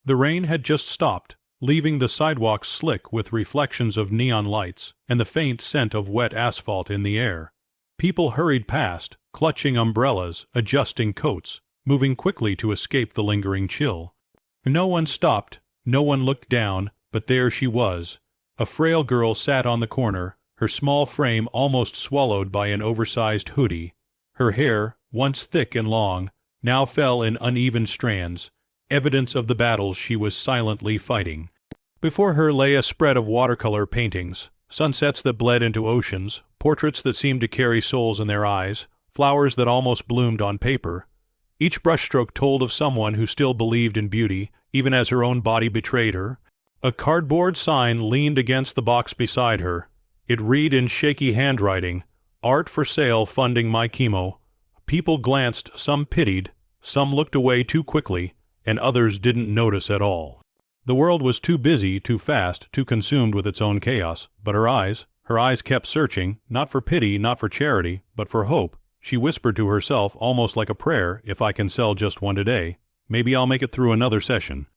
The rain had just stopped, leaving the sidewalks slick with reflections of neon lights and the faint scent of wet asphalt in the air. People hurried past, clutching umbrellas, adjusting coats, moving quickly to escape the lingering chill. No one stopped, no one looked down, but there she was. A frail girl sat on the corner, her small frame almost swallowed by an oversized hoodie. Her hair, once thick and long, now fell in uneven strands, evidence of the battles she was silently fighting. Before her lay a spread of watercolor paintings, sunsets that bled into oceans, portraits that seemed to carry souls in their eyes, flowers that almost bloomed on paper. Each brushstroke told of someone who still believed in beauty, even as her own body betrayed her. A cardboard sign leaned against the box beside her. It read in shaky handwriting, "Art for sale funding my chemo." People glanced, some pitied, some looked away too quickly, and others didn't notice at all. The world was too busy, too fast, too consumed with its own chaos, but her eyes kept searching, not for pity, not for charity, but for hope. She whispered to herself, almost like a prayer, "If I can sell just one today, maybe I'll make it through another session."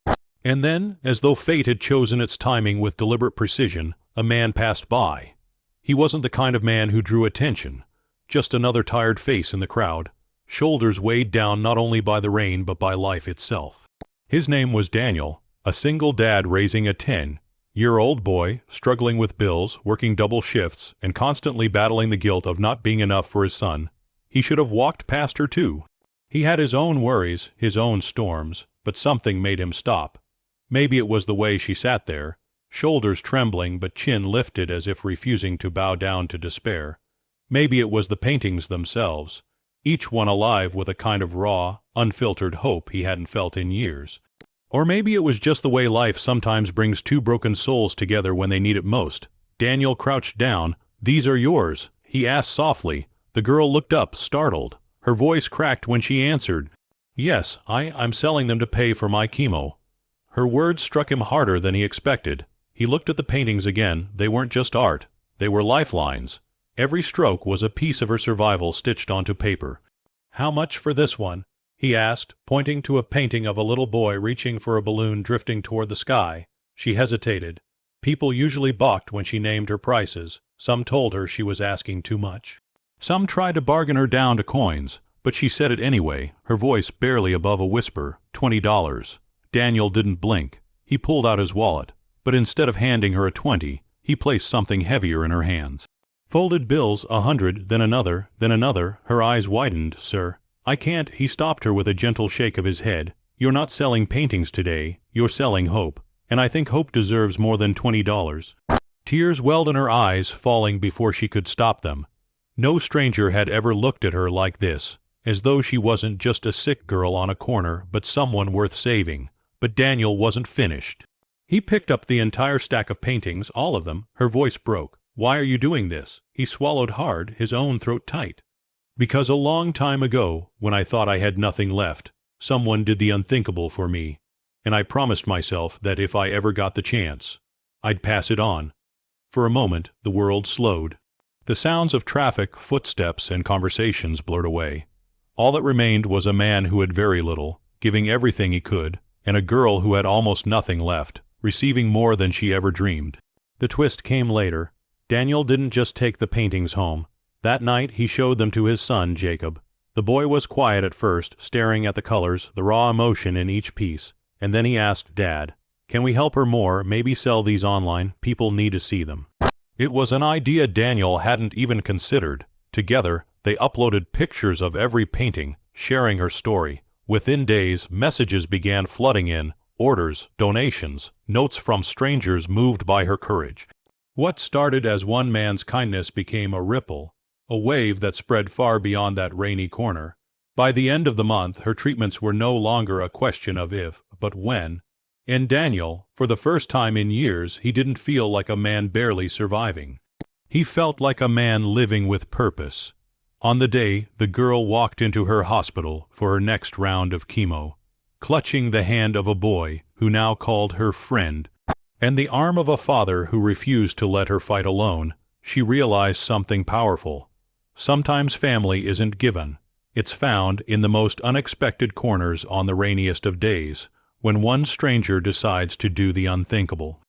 And then, as though fate had chosen its timing with deliberate precision, a man passed by. He wasn't the kind of man who drew attention, just another tired face in the crowd, shoulders weighed down not only by the rain but by life itself. His name was Daniel, a single dad raising a 10-year-old boy, struggling with bills, working double shifts, and constantly battling the guilt of not being enough for his son. He should have walked past her too. He had his own worries, his own storms, but something made him stop. Maybe it was the way she sat there, shoulders trembling but chin lifted as if refusing to bow down to despair. Maybe it was the paintings themselves, each one alive with a kind of raw, unfiltered hope he hadn't felt in years. Or maybe it was just the way life sometimes brings two broken souls together when they need it most. Daniel crouched down. "These are yours," he asked softly. The girl looked up, startled. Her voice cracked when she answered, "Yes, I'm selling them to pay for my chemo." Her words struck him harder than he expected. He looked at the paintings again. They weren't just art. They were lifelines. Every stroke was a piece of her survival stitched onto paper. "How much for this one?" he asked, pointing to a painting of a little boy reaching for a balloon drifting toward the sky. She hesitated. People usually balked when she named her prices. Some told her she was asking too much. Some tried to bargain her down to coins, but she said it anyway, her voice barely above a whisper, $20. Daniel didn't blink. He pulled out his wallet, but instead of handing her a 20, he placed something heavier in her hands. Folded bills, 100, then another, her eyes widened. "Sir, I can't." He stopped her with a gentle shake of his head. "You're not selling paintings today, you're selling hope, and I think hope deserves more than $20. Tears welled in her eyes, falling before she could stop them. No stranger had ever looked at her like this, as though she wasn't just a sick girl on a corner, but someone worth saving. But Daniel wasn't finished. He picked up the entire stack of paintings, all of them. Her voice broke. "Why are you doing this?" He swallowed hard, his own throat tight. "Because a long time ago, when I thought I had nothing left, someone did the unthinkable for me, and I promised myself that if I ever got the chance, I'd pass it on." For a moment, the world slowed. The sounds of traffic, footsteps, and conversations blurred away. All that remained was a man who had very little, giving everything he could, and a girl who had almost nothing left, receiving more than she ever dreamed. The twist came later. Daniel didn't just take the paintings home. That night he showed them to his son, Jacob. The boy was quiet at first, staring at the colors, the raw emotion in each piece, and then he asked, "Dad, can we help her more, maybe sell these online? People need to see them." It was an idea Daniel hadn't even considered. Together, they uploaded pictures of every painting, sharing her story. Within days, messages began flooding in, orders, donations, notes from strangers moved by her courage. What started as one man's kindness became a ripple, a wave that spread far beyond that rainy corner. By the end of the month, her treatments were no longer a question of if, but when. And Daniel, for the first time in years, he didn't feel like a man barely surviving. He felt like a man living with purpose. On the day the girl walked into her hospital for her next round of chemo, clutching the hand of a boy who now called her friend, and the arm of a father who refused to let her fight alone, she realized something powerful. Sometimes family isn't given. It's found in the most unexpected corners on the rainiest of days, when one stranger decides to do the unthinkable.